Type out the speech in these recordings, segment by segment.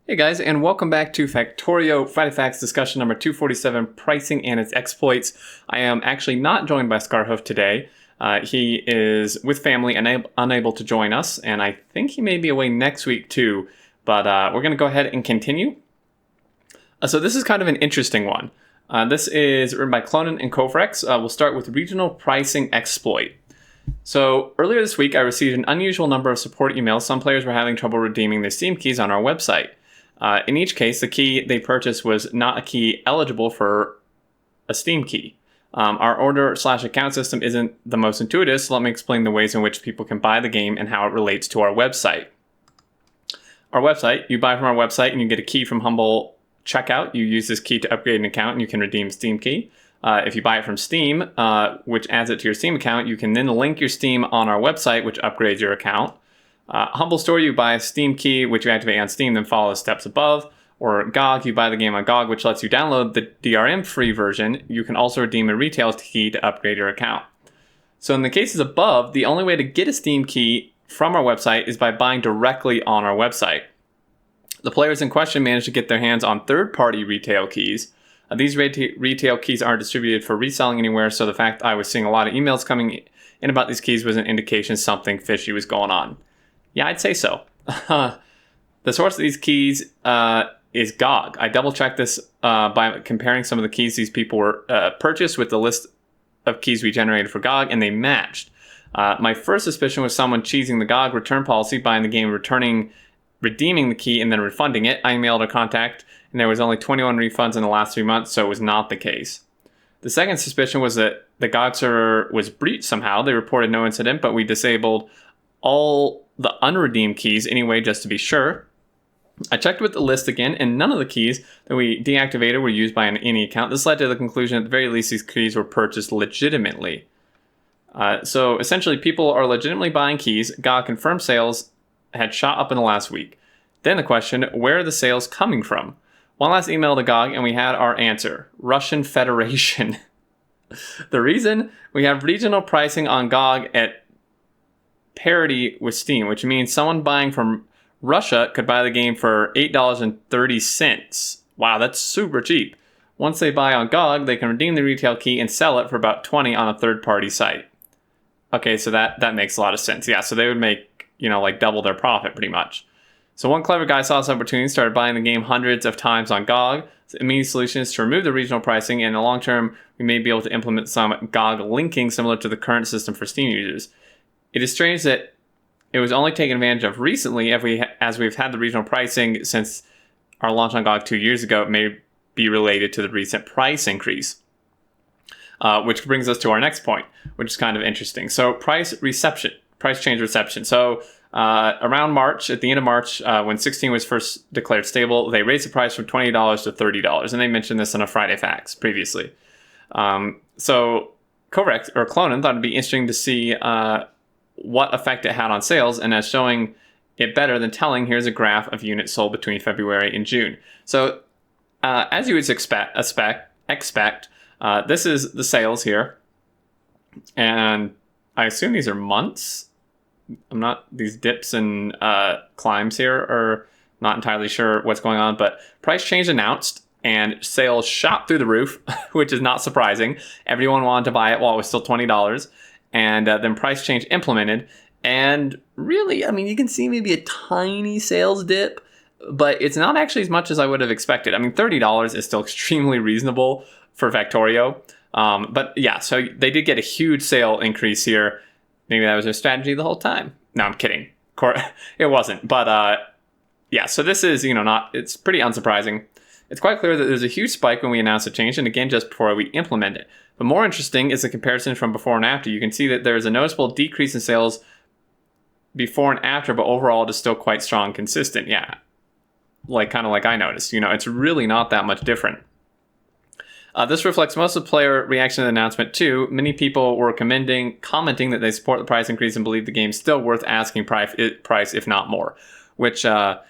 Hey guys, and welcome back to Factorio Friday Facts discussion number 247, pricing and its exploits. I am actually not joined by Scarhoof today. He is with family and unable to join us, and I think he may be away next week too, but we're going to go ahead and continue. So this is kind of an interesting one. This is written by Clonin and Kofrex. We'll start with regional pricing exploit. So earlier this week, I received an unusual number of support emails. Some players were having trouble redeeming their Steam keys on our website. In each case, the key they purchased was not a key eligible for a Steam key. Our order/account system isn't the most intuitive, so let me explain the ways in which people can buy the game and how it relates to our website. Our website, you buy from our website and you get a key from Humble Checkout. You use this key to upgrade an account and you can redeem a Steam key. If you buy it from Steam, which adds it to your Steam account, you can then link your Steam on our website, which upgrades your account. Humble Store, you buy a Steam key, which you activate on Steam, then follow the steps above. Or GOG, you buy the game on GOG, which lets you download the DRM free version. You can also redeem a retail key to upgrade your account. So in the cases above, the only way to get a Steam key from our website is by buying directly on our website. The players in question managed to get their hands on third-party retail keys. These retail keys aren't distributed for reselling anywhere, so the fact I was seeing a lot of emails coming in about these keys was an indication something fishy was going on. Yeah, I'd say so. The source of these keys is GOG. I double-checked this by comparing some of the keys these people were purchased with the list of keys we generated for GOG, and they matched. My first suspicion was someone cheesing the GOG return policy, buying the game, redeeming the key, and then refunding it. I emailed a contact, and there was only 21 refunds in the last 3 months, so it was not the case. The second suspicion was that the GOG server was breached somehow. They reported no incident, but we disabled all the unredeemed keys anyway, just to be sure. I checked with the list again, and none of the keys that we deactivated were used by any account. This led to the conclusion at the very least these keys were purchased legitimately. So essentially, people are legitimately buying keys. GOG confirmed sales had shot up in the last week. Then the question, where are the sales coming from? One last email to GOG, and we had our answer. Russian Federation. The reason? We have regional pricing on GOG at parity with Steam, which means someone buying from Russia could buy the game for $8.30. Wow, that's super cheap. Once they buy on GOG, they can redeem the retail key and sell it for about $20 on a third-party site. Okay, so that makes a lot of sense. Yeah, so they would make, like double their profit pretty much. So one clever guy saw this opportunity and started buying the game hundreds of times on GOG. The immediate solution is to remove the regional pricing, and in the long term, we may be able to implement some GOG linking similar to the current system for Steam users. It is strange that it was only taken advantage of recently, as we've had the regional pricing since our launch on GOG 2 years ago. It may be related to the recent price increase, which brings us to our next point, which is kind of interesting. So price change reception. So around March, at the end of March, when 16 was first declared stable, they raised the price from $20 to $30, and they mentioned this on a Friday Facts previously. So Kofrex or Clonin thought it'd be interesting to see what effect it had on sales, and as showing it better than telling, here's a graph of units sold between February and June. So as you would expect, this is the sales here, and I assume these are months. These dips and climbs here are not entirely sure what's going on, but price change announced and sales shot through the roof, which is not surprising. Everyone wanted to buy it while it was still $20. And then price change implemented. And really, you can see maybe a tiny sales dip, but it's not actually as much as I would have expected. $30 is still extremely reasonable for Factorio. But yeah, so they did get a huge sale increase here. Maybe that was their strategy the whole time. No, I'm kidding. It wasn't. But yeah, so this is, it's pretty unsurprising. It's quite clear that there's a huge spike when we announce a change, and again, just before we implement it. But more interesting is the comparison from before and after. You can see that there's a noticeable decrease in sales before and after, but overall it is still quite strong, consistent. Yeah, kind of like I noticed. It's really not that much different. This reflects most of the player reaction to the announcement too. Many people were commenting that they support the price increase and believe the game's still worth asking price, if not more. Which I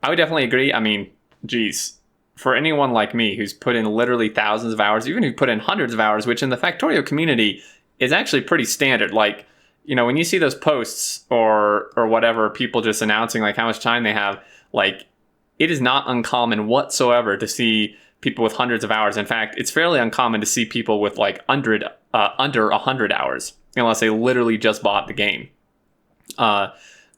would definitely agree. Geez. For anyone like me who's put in literally thousands of hours, even who put in hundreds of hours, which in the Factorio community is actually pretty standard. When you see those posts or whatever, people just announcing how much time they have, it is not uncommon whatsoever to see people with hundreds of hours. In fact, it's fairly uncommon to see people with like under 100 hours, unless they literally just bought the game.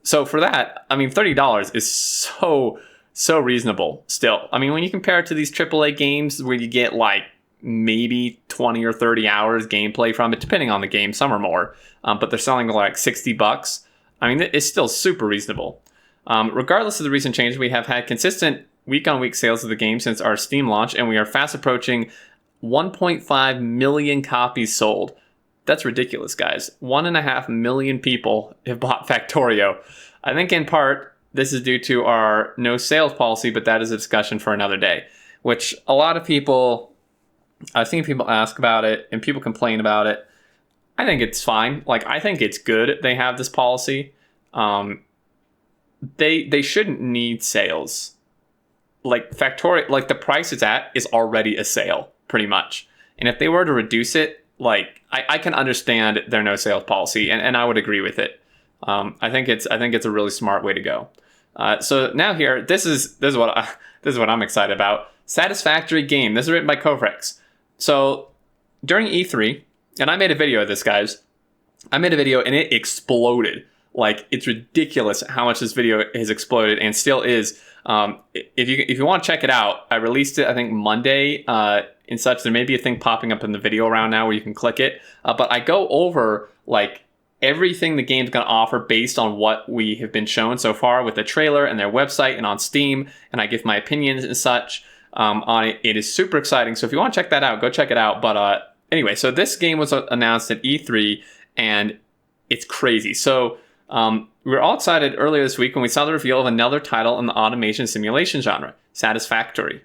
So for that, I mean, $30 is so reasonable still. I mean, when you compare it to these AAA games where you get like maybe 20 or 30 hours gameplay from it, depending on the game, some are more, but they're selling like $60. I mean, it's still super reasonable. Regardless of the recent change, we have had consistent week-on-week sales of the game since our Steam launch, and we are fast approaching 1.5 million copies sold. That's ridiculous, guys. 1.5 million people have bought Factorio. I think in part, this is due to our no sales policy, but that is a discussion for another day, which a lot of people, I've seen people ask about it and people complain about it. I think it's fine. Like, I think it's good they have this policy. They shouldn't need sales. Like Factorio, like the price it's at is already a sale, pretty much. And if they were to reduce it, like I can understand their no sales policy, and I would agree with it. I think it's a really smart way to go. So now here, this is what I'm excited about. Satisfactory game. This is written by Kovrex. So during E3, and I made a video of this, guys. I made a video and it exploded. Like, it's ridiculous how much this video has exploded and still is. If you want to check it out, I released it, I think, Monday and such. There may be a thing popping up in the video around now where you can click it. But I go over, like, everything the game's going to offer based on what we have been shown so far with the trailer and their website and on Steam. And I give my opinions and such on it. It is super exciting. So if you want to check that out, go check it out. But anyway, so this game was announced at E3, and it's crazy. So we were all excited earlier this week when we saw the reveal of another title in the automation simulation genre, Satisfactory.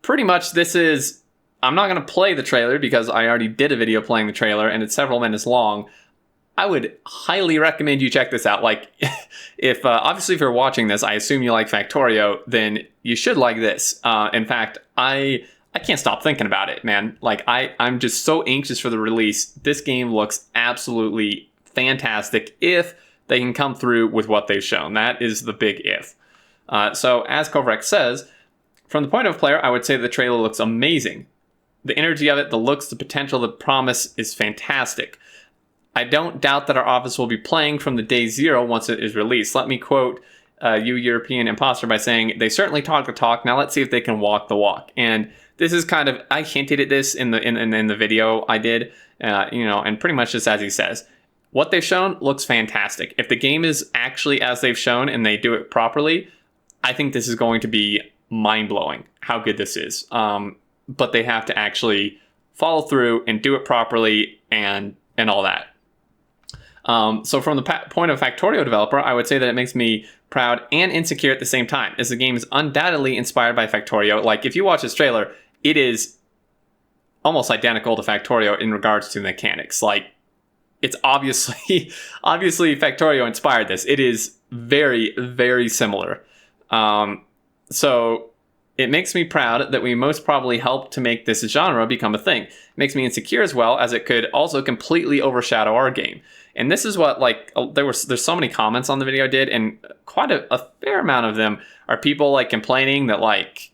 Pretty much this is, I'm not going to play the trailer because I already did a video playing the trailer and it's several minutes long. I would highly recommend you check this out. Like, if obviously if you're watching this, I assume you like Factorio, then you should like this. In fact, I can't stop thinking about it, man. Like, I'm just so anxious for the release. This game looks absolutely fantastic if they can come through with what they've shown. That is the big if. So as Kovrex says, from the point of player, I would say the trailer looks amazing. The energy of it, the looks, the potential, the promise is fantastic. I don't doubt that our office will be playing from the day zero once it is released. Let me quote you European imposter by saying, they certainly talk the talk. Now let's see if they can walk the walk. And this is kind of, I hinted at this in the video I did, and pretty much just as he says. What they've shown looks fantastic. If the game is actually as they've shown and they do it properly, I think this is going to be mind-blowing how good this is. But they have to actually follow through and do it properly and all that. So from the point of Factorio developer, I would say that it makes me proud and insecure at the same time, as the game is undoubtedly inspired by Factorio. Like, if you watch this trailer, it is almost identical to Factorio in regards to mechanics. Like, it's obviously Factorio inspired this. It is very, very similar. So it makes me proud that we most probably helped to make this genre become a thing. It makes me insecure as well, as it could also completely overshadow our game. And this is what, like, there's so many comments on the video I did, and quite a fair amount of them are people, like, complaining that, like,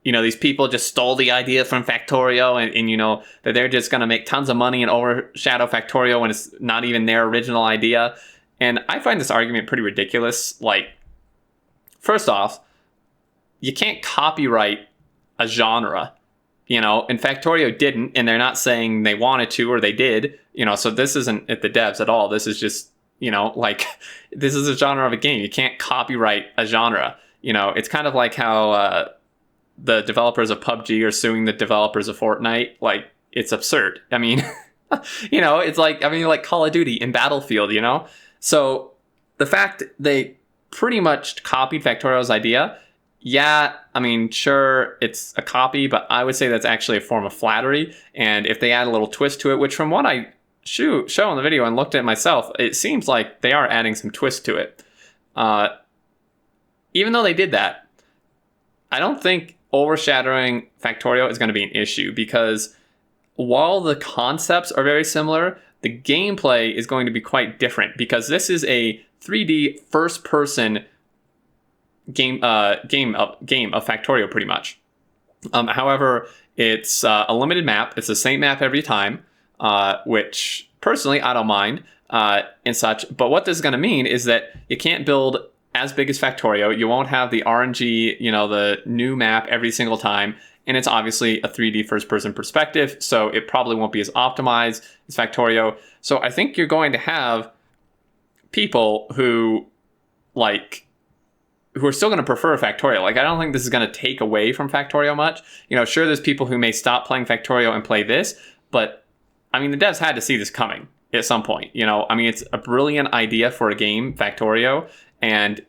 these people just stole the idea from Factorio and that they're just going to make tons of money and overshadow Factorio when it's not even their original idea. And I find this argument pretty ridiculous. Like, first off, you can't copyright a genre, and Factorio didn't, and they're not saying they wanted to or they did, so this isn't at the devs at all. This is just, this is a genre of a game. You can't copyright a genre. It's kind of like how the developers of PUBG are suing the developers of Fortnite. Like, it's absurd. I mean, it's like Call of Duty and Battlefield, So the fact they pretty much copied Factorio's idea, yeah, I mean, sure, it's a copy, but I would say that's actually a form of flattery. And if they add a little twist to it, which from what I show in the video and looked at myself, it seems like they are adding some twist to it. Even though they did that, I don't think overshadowing Factorio is going to be an issue, because while the concepts are very similar, the gameplay is going to be quite different, because this is a 3D first-person game of Factorio, pretty much. However, it's a limited map. It's the same map every time, which personally I don't mind and such. But what this is going to mean is that you can't build as big as Factorio. You won't have the RNG, the new map every single time. And it's obviously a 3D first-person perspective, so it probably won't be as optimized as Factorio. So I think you're going to have people who are still going to prefer Factorio. Like, I don't think this is going to take away from Factorio much. Sure, there's people who may stop playing Factorio and play this, but I mean, the devs had to see this coming at some point. I mean, it's a brilliant idea for a game, Factorio, and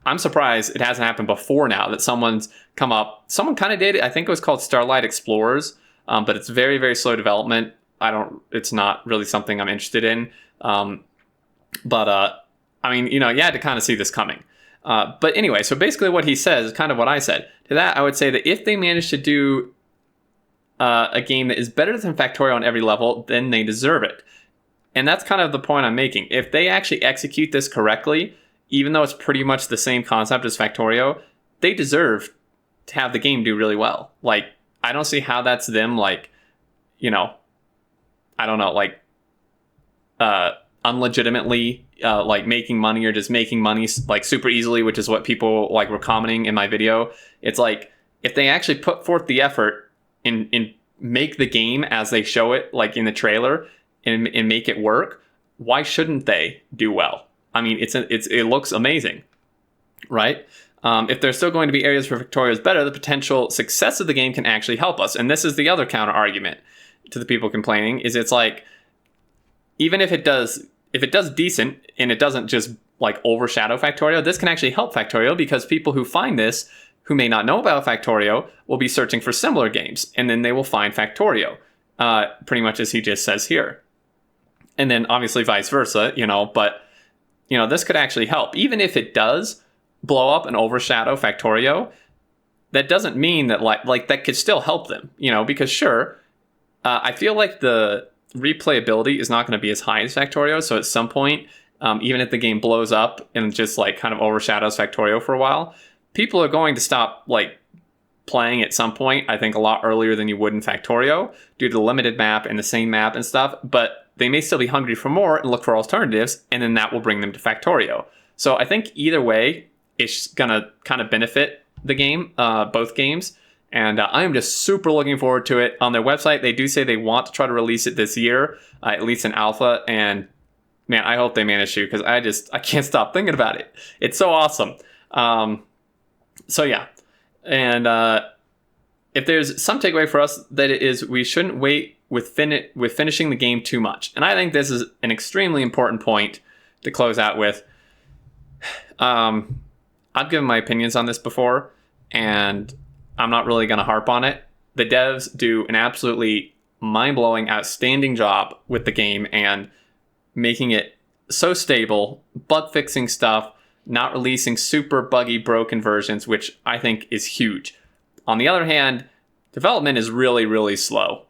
I'm surprised it hasn't happened before now that someone's come up. Someone kind of did it. I think it was called Starlight Explorers, but it's very, very slow development. It's not really something I'm interested in. But I mean, you had to kind of see this coming. But anyway, so basically what he says is kind of what I said. To that, I would say that if they manage to do a game that is better than Factorio on every level, then they deserve it. And that's kind of the point I'm making. If they actually execute this correctly, even though it's pretty much the same concept as Factorio, they deserve to have the game do really well. Like, I don't see how that's them, I don't know, unlegitimately making money or just making money super easily, which is what people were commenting in my video. It's like, if they actually put forth the effort and make the game as they show it, in the trailer, and make it work, why shouldn't they do well? I mean, it looks amazing, right? If there's still going to be areas where Factorio is better, the potential success of the game can actually help us. And this is the other counter argument to the people complaining, is it's like, even if it does decent and it doesn't just overshadow Factorio, this can actually help Factorio, because people who find this, who may not know about Factorio, will be searching for similar games, and then they will find Factorio, pretty much as he just says here. And then obviously vice versa, but this could actually help. Even if it does blow up and overshadow Factorio, that doesn't mean that that could still help them, because sure, I feel like the replayability is not going to be as high as Factorio. So at some point, even if the game blows up and just kind of overshadows Factorio for a while, people are going to stop playing at some point, I think a lot earlier than you would in Factorio, due to the limited map and the same map and stuff. But they may still be hungry for more and look for alternatives, and then that will bring them to Factorio. So I think either way, it's going to kind of benefit the game, both games. And I am just super looking forward to it. On their website, they do say they want to try to release it this year, at least in alpha. And man, I hope they manage to, because I can't stop thinking about it. It's so awesome. So yeah. And if there's some takeaway for us, that it is we shouldn't wait with finishing the game too much. And I think this is an extremely important point to close out with. I've given my opinions on this before, and I'm not really going to harp on it. The devs do an absolutely mind-blowing, outstanding job with the game and making it so stable, bug-fixing stuff, not releasing super buggy, broken versions, which I think is huge. On the other hand, development is really, really slow.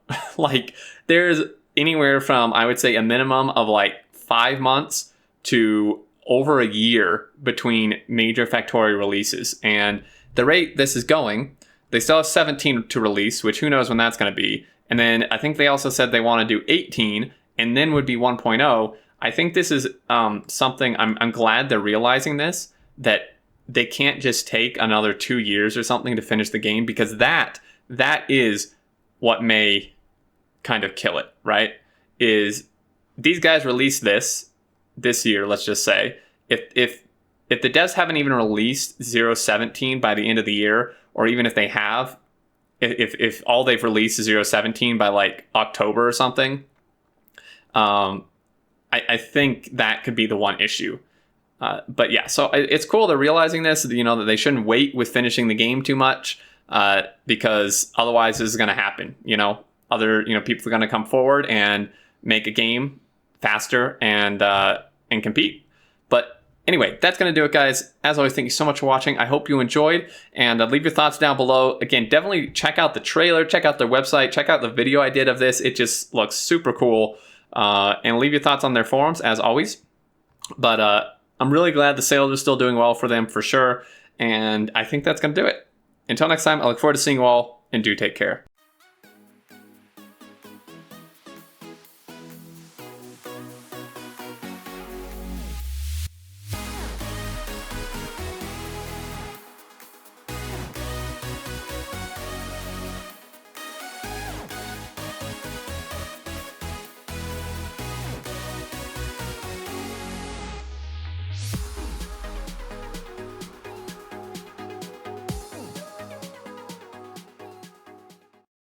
There's anywhere from, I would say, a minimum of 5 months to over a year between major Factorio releases. And the rate this is going, they still have 17 to release, which who knows when that's going to be. And then I think they also said they want to do 18 and then would be 1.0. I think this is something, I'm glad they're realizing this, that they can't just take another 2 years or something to finish the game, because that is what may kind of kill it, right? Is these guys release this year, let's just say, if the devs haven't even released 017 by the end of the year, or even if they have, if all they've released is 017 by October or something, I think that could be the one issue. But yeah, so it's cool they're realizing this, that they shouldn't wait with finishing the game too much, because otherwise this is going to happen. Other people are going to come forward and make a game faster and compete. But anyway, that's going to do it, guys. As always, thank you so much for watching. I hope you enjoyed, and leave your thoughts down below. Again, definitely check out the trailer, check out their website, check out the video I did of this. It just looks super cool. And leave your thoughts on their forums, as always. But I'm really glad the sales are still doing well for them for sure. And I think that's going to do it. Until next time, I look forward to seeing you all, and do take care.